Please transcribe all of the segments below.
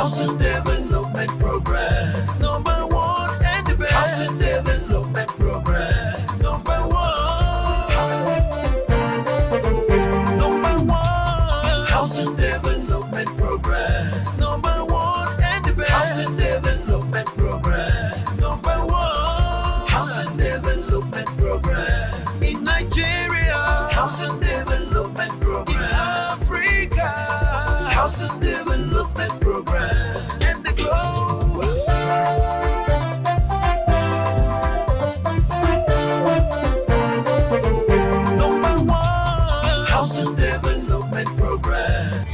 Housing Development Program is number one and the best. Housing Development Program, number one. Number one. Housing Development Program is number one and the best. Housing Development Program, number one. Housing Development Program in Nigeria. Housing Development Program in Africa. Housing Development Program and the globe. Number one. Housing Development Program.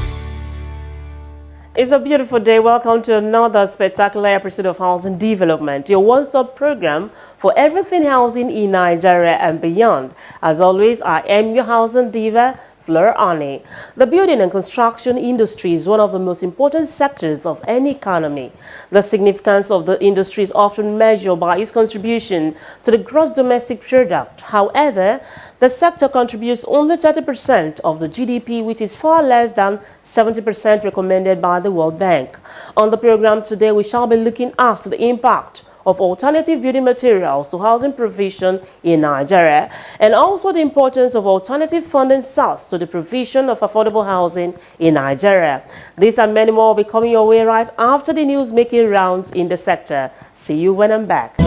It's a beautiful day. Welcome to another spectacular episode of Housing Development, your one-stop program for everything housing in Nigeria and beyond. As always, I am your housing diva, Fleur Ani. The building and construction industry is one of the most important sectors of any economy. The significance of the industry is often measured by its contribution to the gross domestic product. However, the sector contributes only 30% of the GDP, which is far less than 70% recommended by the World Bank. On the program today, we shall be looking at the impact of alternative building materials to housing provision in Nigeria, and also the importance of alternative funding source to the provision of affordable housing in Nigeria. These and many more will be coming your way right after the news making rounds in the sector. See you when I'm back.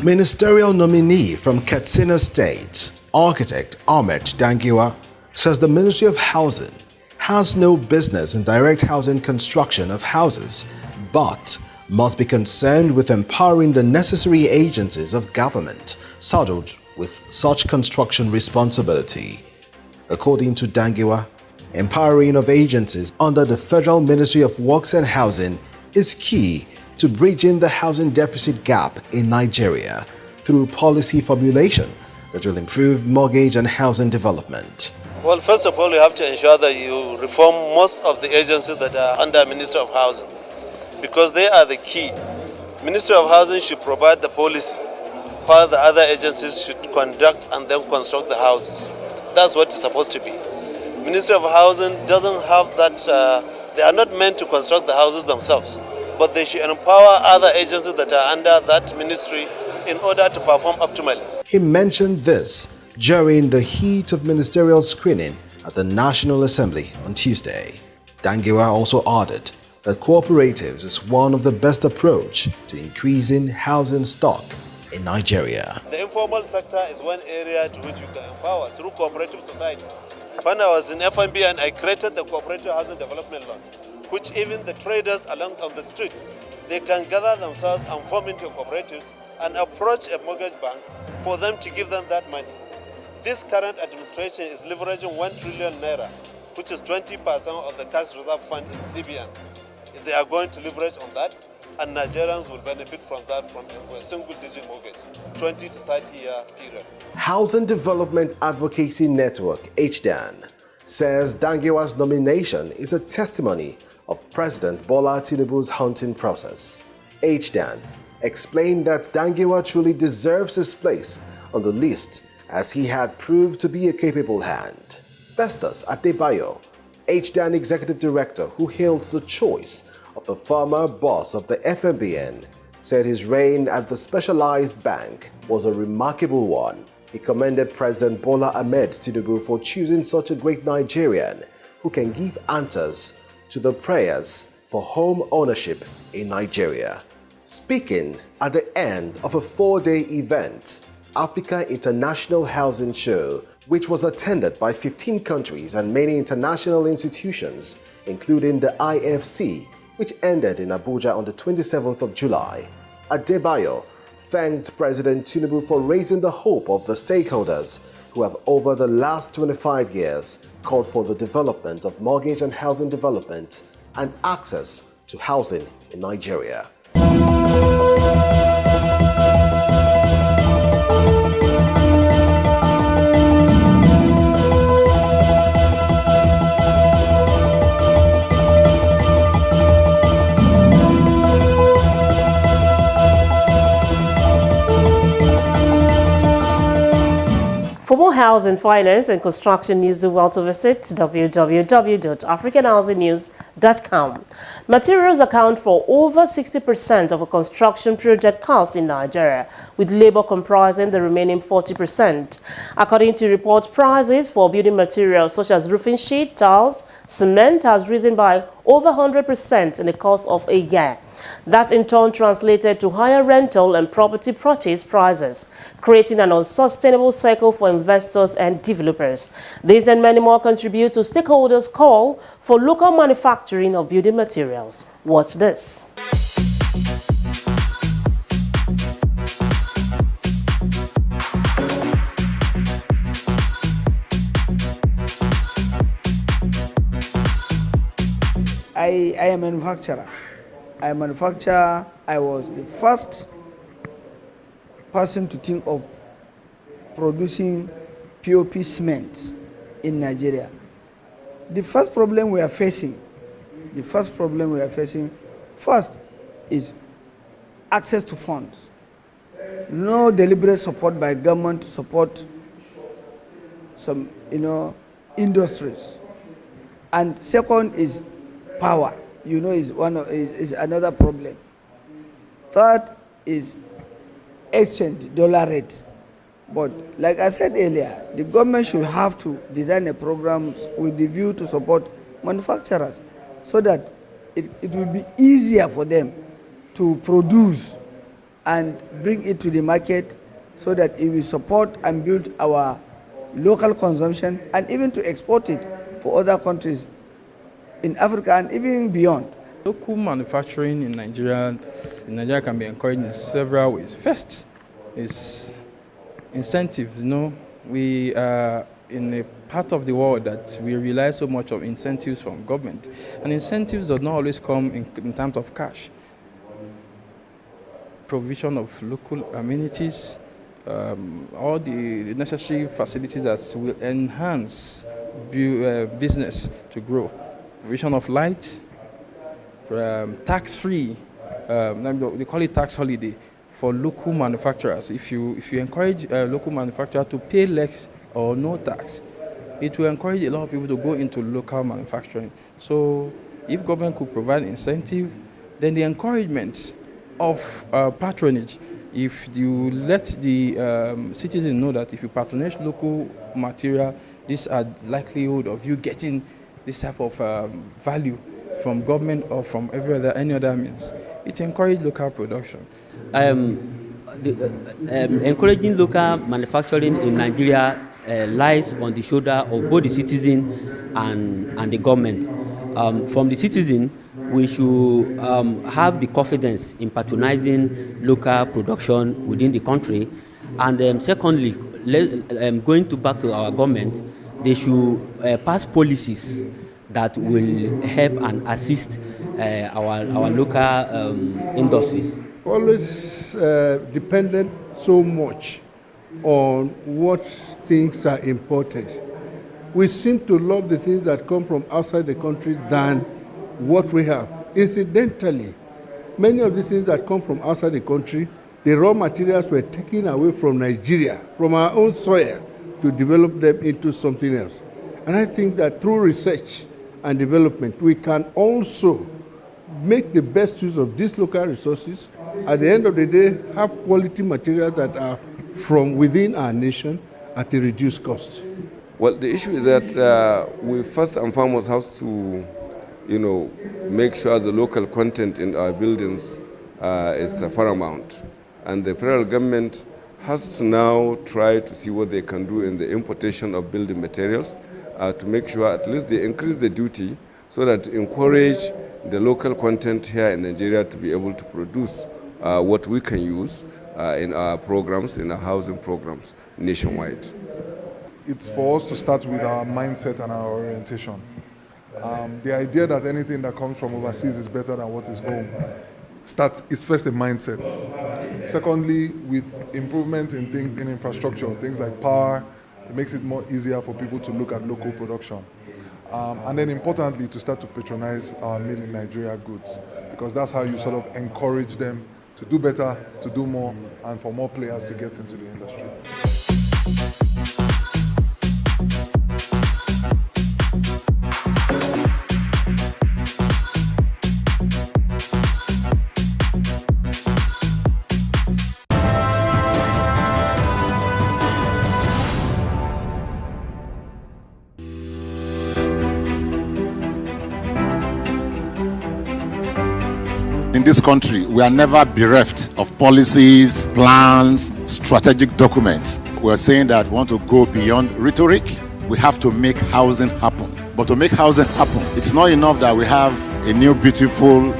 Ministerial nominee from Katsina State, architect Ahmed Dangiwa, says the Ministry of Housing has no business in direct housing construction of houses, but must be concerned with empowering the necessary agencies of government saddled with such construction responsibility. According to Dangiwa, empowering of agencies under the Federal Ministry of Works and Housing is key to bridging the housing deficit gap in Nigeria through policy formulation that will improve mortgage and housing development. Well, first of all, you have to ensure that you reform most of the agencies that are under Ministry of Housing, because they are the key. Ministry of Housing should provide the policy, while the other agencies should conduct and then construct the houses. That's what it's supposed to be. Ministry of Housing doesn't have that, they are not meant to construct the houses themselves, but they should empower other agencies that are under that ministry in order to perform optimally. He mentioned this during the heat of ministerial screening at the National Assembly on Tuesday. Dangiwa also added that cooperatives is one of the best approach to increasing housing stock in Nigeria. The informal sector is one area to which we can empower through cooperative societies. When I was in FMB and I created the Cooperative Housing Development Loan, which even the traders along on the streets, they can gather themselves and form into cooperatives and approach a mortgage bank for them to give them that money. This current administration is leveraging 1 trillion naira, which is 20% of the cash reserve fund in CBN. They are going to leverage on that, and Nigerians will benefit from that from a single-digit mortgage, 20 to 30-year period. Housing Development Advocacy Network, HDAN, says Dangiwa's nomination is a testimony of President Bola Tinubu's hunting process. HDAN explained that Dangiwa truly deserves his place on the list as he had proved to be a capable hand. Festus Adebayo, HDAN Executive Director who hailed the choice of the former boss of the FMBN, said his reign at the specialized bank was a remarkable one. He commended President Bola Ahmed Tinubu for choosing such a great Nigerian who can give answers to the prayers for home ownership in Nigeria. Speaking at the end of a 4-day event, Africa International Housing Show, which was attended by 15 countries and many international institutions, including the IFC, which ended in Abuja on the 27th of July. Adebayo thanked President Tinubu for raising the hope of the stakeholders who have over the last 25 years called for the development of mortgage and housing development and access to housing in Nigeria. housing, finance, and construction news, do well to visit www.africanhousingnews.com. Materials account for over 60% of a construction project cost in Nigeria, with labor comprising the remaining 40%. According to reports, prices for building materials such as roofing sheet, tiles, cement has risen by over 100% in the course of a year. That in turn translated to higher rental and property purchase prices, creating an unsustainable cycle for investors and developers. These and many more contribute to stakeholders' call for local manufacturing of building materials. Watch this. I am a manufacturer. I manufacture. I was the first person to think of producing POP cement in Nigeria. The first problem we are facing first is access to funds. No deliberate support by government to support some, industries. And second is power. Is another problem. Third is exchange, dollar rate. But like I said earlier, the government should have to design a program with the view to support manufacturers so that it will be easier for them to produce and bring it to the market so that it will support and build our local consumption and even to export it for other countries in Africa and even beyond. Local manufacturing in Nigeria can be encouraged in several ways. First is incentives. We are in a part of the world that we rely so much on incentives from government, and incentives do not always come in terms of cash. Provision of local amenities, all the necessary facilities that will enhance business to grow. Provision of light, tax-free, they call it tax holiday for local manufacturers. If you encourage local manufacturers to pay less or no tax, it will encourage a lot of people to go into local manufacturing. So if government could provide incentive, then the encouragement of patronage, if you let the citizens know that if you patronage local material, this are likelihood of you getting this type of value from government or from any other means. It encourages local production. Encouraging local manufacturing in Nigeria lies on the shoulder of both the citizen and the government. From the citizen, we should have the confidence in patronizing local production within the country. And secondly, going back to our government, they should pass policies that will help and assist our local industries. Always dependent so much on what things are imported. We seem to love the things that come from outside the country than what we have. Incidentally, many of the things that come from outside the country, the raw materials were taken away from Nigeria, from our own soil, to develop them into something else. And I think that through research and development, we can also make the best use of these local resources. At the end of the day, have quality materials that are from within our nation at a reduced cost. Well, the issue is that we first and foremost have to, make sure the local content in our buildings is paramount. And the federal government has to now try to see what they can do in the importation of building materials to make sure at least they increase the duty so that to encourage the local content here in Nigeria to be able to produce what we can use in our programs, in our housing programs nationwide. It's for us to start with our mindset and our orientation. The idea that anything that comes from overseas is better than what is home is first a mindset. Secondly, with improvement in infrastructure, things like power, it makes it more easier for people to look at local production. And then importantly, to start to patronize our made in Nigeria goods, because that's how you sort of encourage them to do better, to do more, and for more players to get into the industry. In this country, we are never bereft of policies, plans, strategic documents. We are saying that we want to go beyond rhetoric. We have to make housing happen. But to make housing happen, it's not enough that we have a new beautiful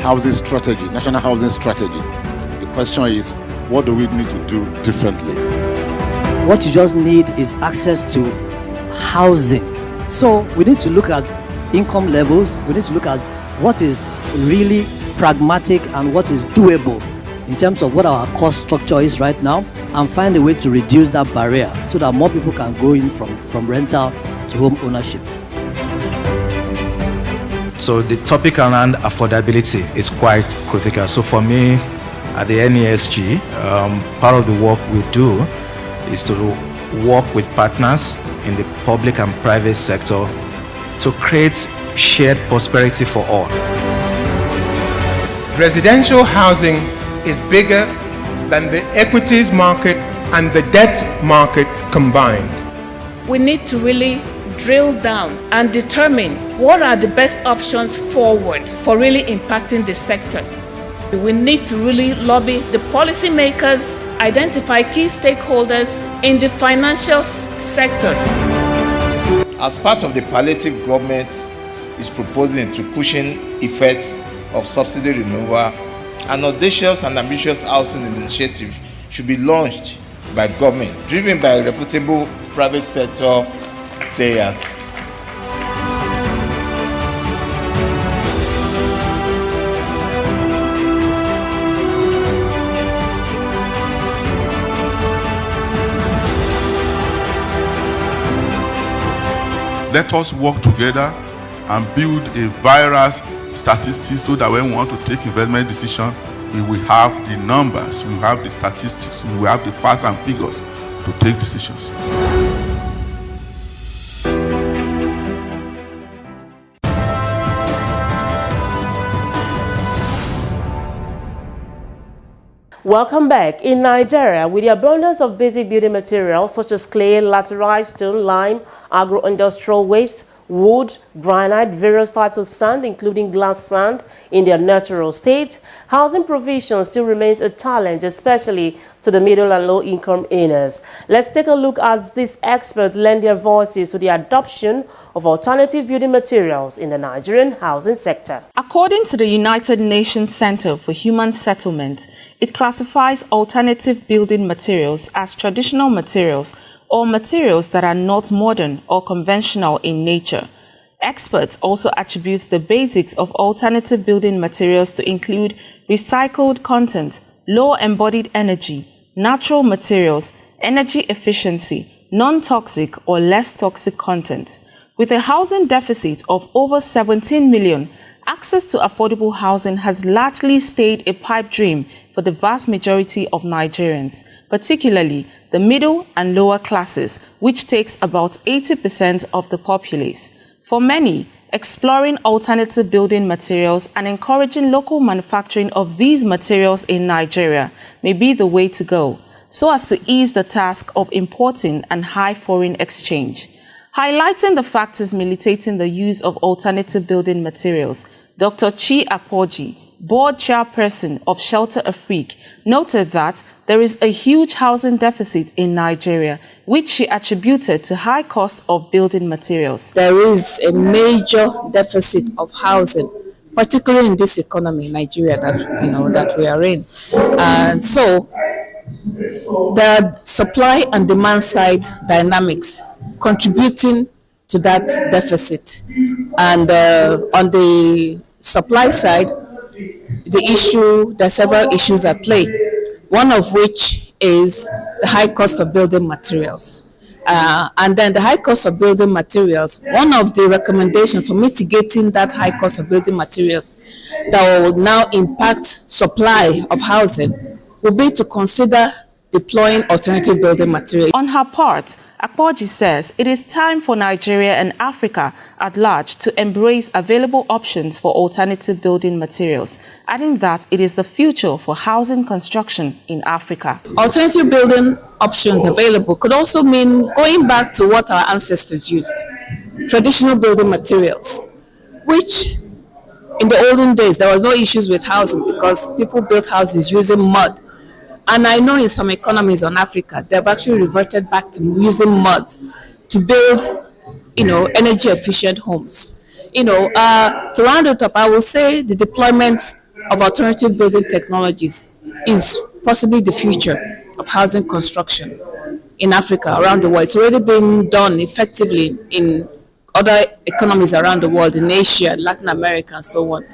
housing strategy, national housing strategy. The question is, what do we need to do differently? What you just need is access to housing. So we need to look at income levels. We need to look at what is really pragmatic and what is doable in terms of what our cost structure is right now, and find a way to reduce that barrier so that more people can go in from rental to home ownership. So the topic around affordability is quite critical. So for me, at the NESG, part of the work we do is to work with partners in the public and private sector to create shared prosperity for all. Residential housing is bigger than the equities market and the debt market combined. We need to really drill down and determine what are the best options forward for really impacting the sector. We need to really lobby the policymakers, identify key stakeholders in the financial sector. As part of the palliative, government is proposing to cushion effects of subsidy removal, an audacious and ambitious housing initiative should be launched by government, driven by reputable private sector players. Let us work together and build a virus statistics so that when we want to take investment decision, we will have the numbers, we will have the statistics, we will have the facts and figures to take decisions. Welcome back. In Nigeria, with the abundance of basic building materials such as clay, laterite, stone, lime, agro-industrial waste, wood, granite, various types of sand, including glass sand, in their natural state, housing provision still remains a challenge, especially to the middle and low-income earners. Let's take a look as these experts lend their voices to the adoption of alternative building materials in the Nigerian housing sector. According to the United Nations Center for Human Settlement, it classifies alternative building materials as traditional materials or materials that are not modern or conventional in nature. Experts also attribute the basics of alternative building materials to include recycled content, low embodied energy, natural materials, energy efficiency, non-toxic or less toxic content. With a housing deficit of over 17 million, access to affordable housing has largely stayed a pipe dream for the vast majority of Nigerians, particularly the middle and lower classes, which takes about 80% of the populace. For many, exploring alternative building materials and encouraging local manufacturing of these materials in Nigeria may be the way to go, so as to ease the task of importing and high foreign exchange. Highlighting the factors militating the use of alternative building materials, Dr. Chi Akpoji, board chairperson of Shelter Afrique, noted that there is a huge housing deficit in Nigeria, which she attributed to high cost of building materials. There is a major deficit of housing, particularly in this economy, Nigeria, that we are in. And so the supply and demand side dynamics contributing to that deficit. And on the supply side, there are several issues at play, one of which is the high cost of building materials. And then the high cost of building materials, one of the recommendations for mitigating that high cost of building materials that will now impact supply of housing will be to consider deploying alternative building materials. On her part, Akpoji says it is time for Nigeria and Africa at large to embrace available options for alternative building materials, adding that it is the future for housing construction in Africa. Alternative building options available could also mean going back to what our ancestors used, traditional building materials, which in the olden days, there was no issues with housing because people built houses using mud. And I know in some economies on Africa, they've actually reverted back to using mud to build, energy efficient homes. To round it up, I will say the deployment of alternative building technologies is possibly the future of housing construction in Africa, around the world. It's already been done effectively in other economies around the world, in Asia, Latin America, and so on.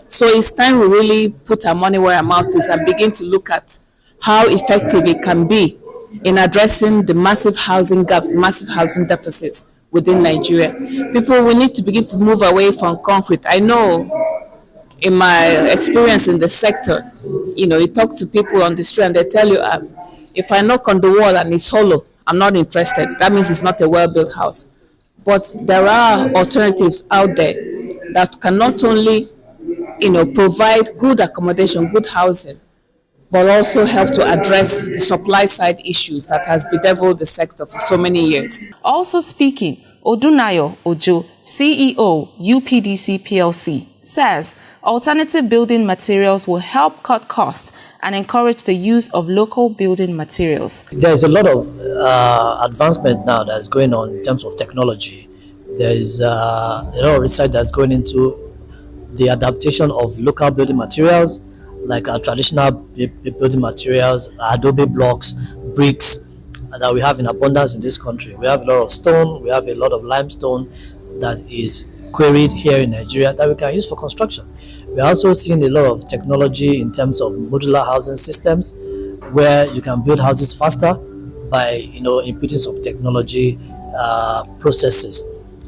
So it's time we really put our money where our mouth is and begin to look at how effective it can be in addressing the massive housing gaps, massive housing deficits within Nigeria. People, we need to begin to move away from concrete. I know in my experience in the sector, you talk to people on the street and they tell you, if I knock on the wall and it's hollow, I'm not interested. That means it's not a well-built house. But there are alternatives out there that can not only, provide good accommodation, good housing, but also help to address the supply side issues that has bedeviled the sector for so many years. Also speaking, Odunayo Ojo, CEO, UPDC PLC, says alternative building materials will help cut costs and encourage the use of local building materials. There's a lot of advancement now that's going on in terms of technology. There's a lot of research that's going into the adaptation of local building materials, like our traditional building materials, adobe blocks, bricks that we have in abundance in this country. We have a lot of stone, we have a lot of limestone that is quarried here in Nigeria that we can use for construction. We're also seeing a lot of technology in terms of modular housing systems where you can build houses faster by inputting some technology processes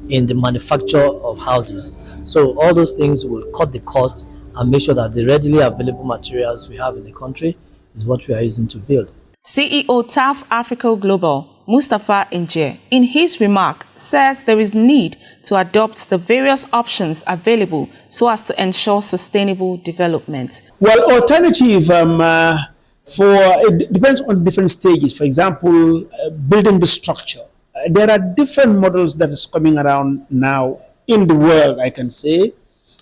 in the manufacture of houses. So all those things will cut the cost and make sure that the readily available materials we have in the country is what we are using to build. CEO TAF Africa Global, Mustafa Nje, in his remark, says there is need to adopt the various options available so as to ensure sustainable development. Well, alternative it depends on different stages. For example, building the structure. There are different models that is coming around now in the world, I can say,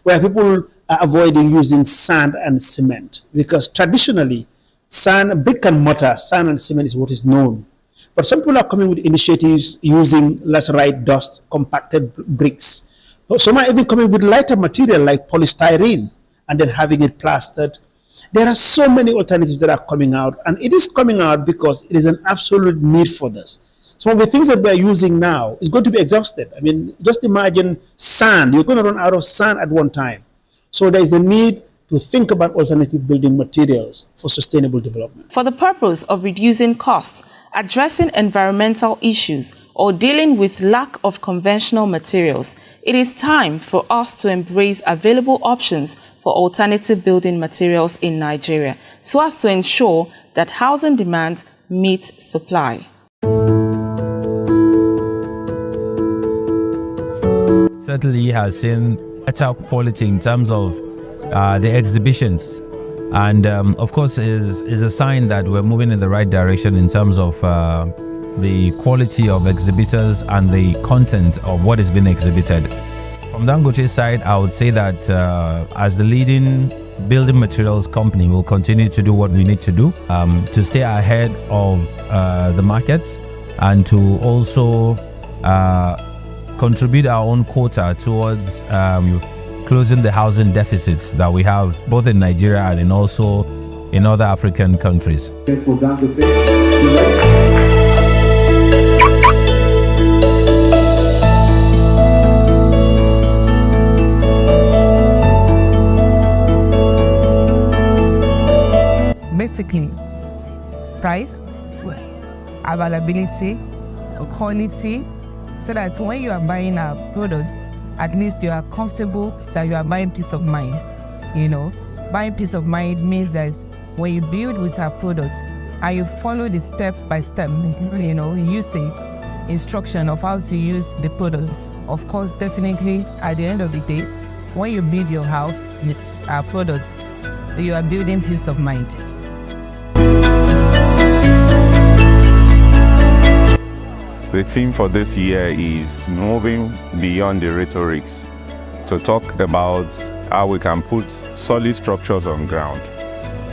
where people are avoiding using sand and cement, because traditionally, brick and mortar, sand and cement is what is known. But some people are coming with initiatives using laterite dust, compacted bricks. Some are even coming with lighter material like polystyrene and then having it plastered. There are so many alternatives that are coming out, and it is coming out because it is an absolute need for this. Some of the things that we are using now is going to be exhausted. I mean, just imagine sand. You're going to run out of sand at one time. So there is a need to think about alternative building materials for sustainable development. For the purpose of reducing costs, addressing environmental issues, or dealing with lack of conventional materials, it is time for us to embrace available options for alternative building materials in Nigeria so as to ensure that housing demand meets supply. Certainly has seen better quality in terms of the exhibitions, and of course is a sign that we're moving in the right direction in terms of the quality of exhibitors and the content of what is being exhibited. From Dangote's side, I would say that as the leading building materials company, we'll continue to do what we need to do to stay ahead of the markets and to also contribute our own quota towards closing the housing deficits that we have both in Nigeria and also in other African countries. Basically, price, availability, quality, so that when you are buying our products, at least you are comfortable that you are buying peace of mind. Buying peace of mind means that when you build with our products and you follow the step-by-step, usage, instruction of how to use the products, of course, definitely at the end of the day, when you build your house with our products, you are building peace of mind. The theme for this year is moving beyond the rhetorics to talk about how we can put solid structures on ground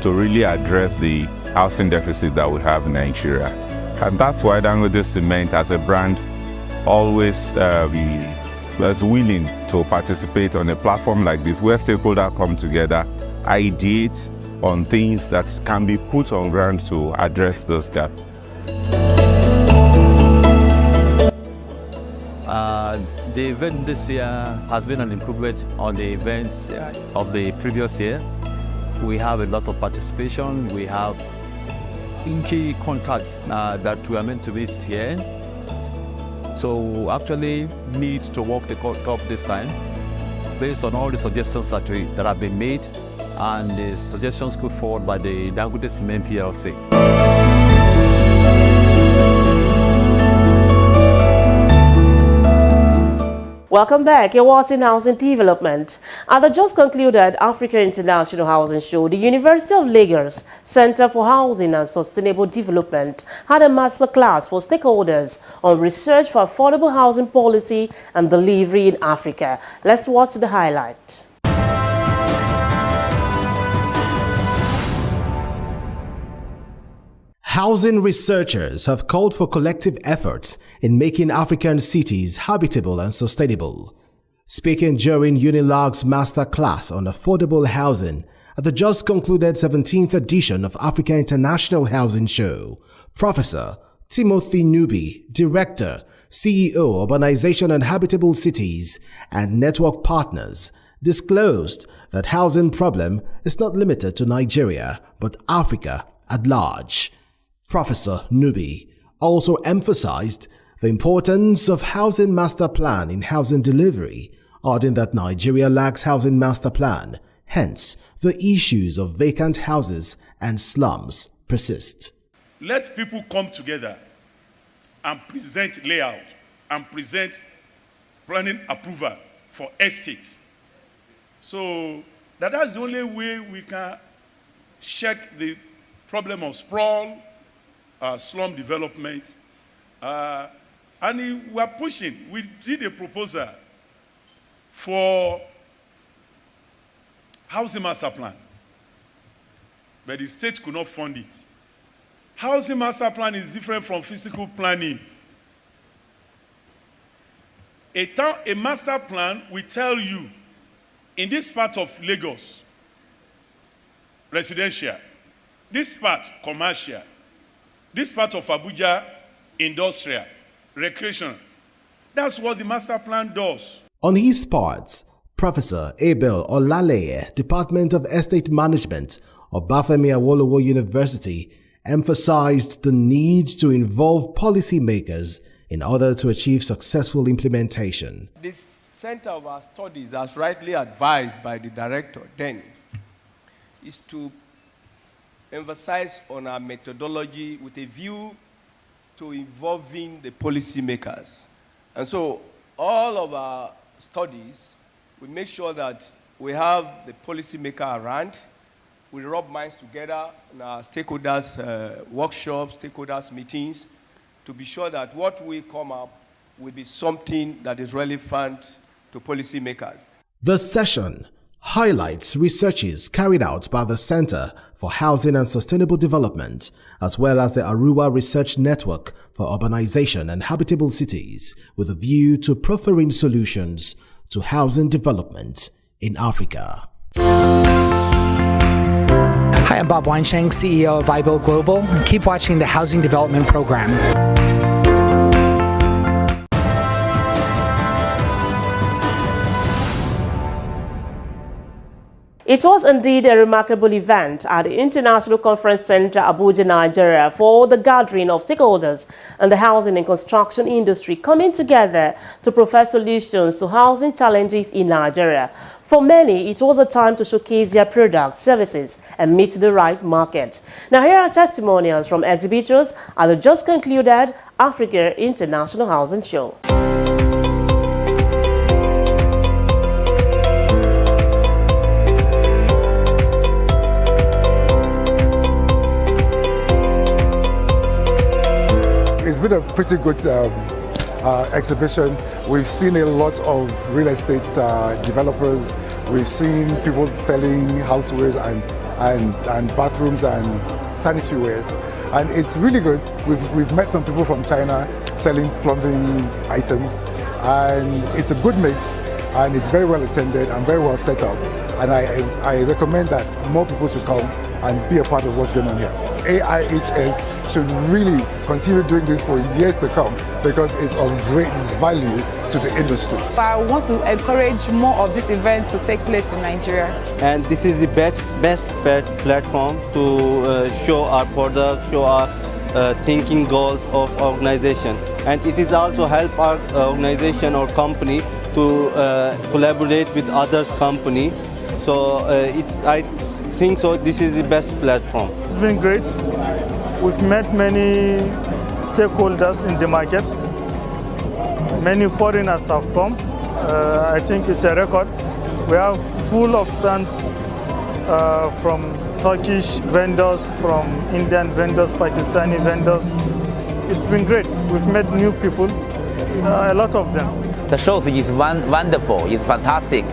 to really address the housing deficit that we have in Nigeria. And that's why Dangote Cement as a brand always was willing to participate on a platform like this where stakeholders come together, ideate on things that can be put on ground to address those gaps. The event this year has been an improvement on the events of the previous year. We have a lot of participation. We have key contracts that we are meant to meet here. So actually need to walk the talk this time based on all the suggestions that have been made and the suggestions put forward by the Dangote Cement PLC. Welcome back. You're watching Housing Development. At the just concluded Africa International Housing Show, the University of Lagos Center for Housing and Sustainable Development had a masterclass for stakeholders on research for affordable housing policy and delivery in Africa. Let's watch the highlight. Housing researchers have called for collective efforts in making African cities habitable and sustainable. Speaking during UNILAG's master class on affordable housing at the just concluded 17th edition of Africa International Housing Show, Professor Timothy Nubi, Director, CEO, Urbanization and Habitable Cities and Network Partners, disclosed that housing problem is not limited to Nigeria but Africa at large. Professor Nubi also emphasized the importance of Housing Master Plan in housing delivery, adding that Nigeria lacks Housing Master Plan, hence the issues of vacant houses and slums persist. Let people come together and present layout and present planning approval for estates. So that's the only way we can check the problem of sprawl, slum development, and we are pushing. We did a proposal for housing master plan, but the state could not fund it. Housing master plan is different from physical planning. A master plan will tell you, in this part of Lagos, residential, this part, commercial, this part of Abuja, industrial, recreation. That's what the master plan does. On his part, Professor Abel Olaleye, Department of Estate Management of Obafemi Awolowo University, emphasized the need to involve policymakers in order to achieve successful implementation. The Center of our Studies, as rightly advised by the director then, is to emphasize on our methodology with a view to involving the policymakers. And so all of our studies, we make sure that we have the policymaker around, we rub minds together in our stakeholders workshops, stakeholders meetings, to be sure that what we come up will be something that is relevant to policymakers. The session highlights researches carried out by the Center for Housing and Sustainable Development, as well as the Aruwa Research Network for Urbanization and Habitable Cities, with a view to proffering solutions to housing development in Africa. Hi, I'm Bob Weinsheng, CEO of iBuild Global. Keep watching the Housing Development Program. It was indeed a remarkable event at the International Conference Center, Abuja, Nigeria, for the gathering of stakeholders in the housing and construction industry coming together to provide solutions to housing challenges in Nigeria. For many, it was a time to showcase their products, services, and meet the right market. Now, here are testimonials from exhibitors at the just concluded Africa International Housing Show. It's been a pretty good exhibition. We've seen a lot of real estate developers. We've seen people selling housewares and bathrooms and sanitary wares. And it's really good. We've met some people from China selling plumbing items. And it's a good mix. And it's very well attended and very well set up. And I recommend that more people should come and be a part of what's going on here. AIHS should really continue doing this for years to come because it's of great value to the industry. I want to encourage more of these events to take place in Nigeria. And this is the best platform to show our product, show our thinking goals of organization. And it is also help our organization or company to collaborate with others company. So I think so this is the best platform. It's been great. We've met many stakeholders in the market. Many foreigners have come. I think it's a record. We have full of stands from Turkish vendors, from Indian vendors, Pakistani vendors. It's been great. We've met new people, a lot of them. The show is wonderful, it's fantastic.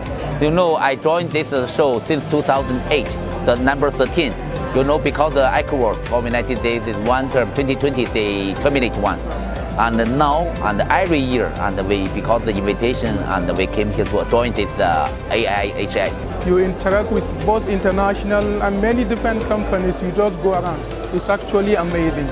You know, I joined this show since 2008, the number 13. You know, because the ICOWORK of United States is one term, 2020 they terminate one. And now, and every year, and because the invitation, and we came here to join this AIHS. You interact with both international and many different companies, you just go around. It's actually amazing.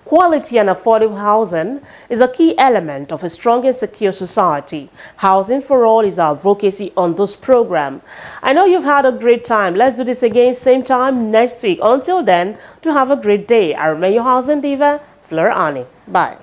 Quality and affordable housing is a key element of a strong and secure society. Housing for all is our advocacy on this program. I know you've had a great time. Let's do this again, same time next week. Until then, to have a great day. I remain your housing diva, Fleur Ani. Bye.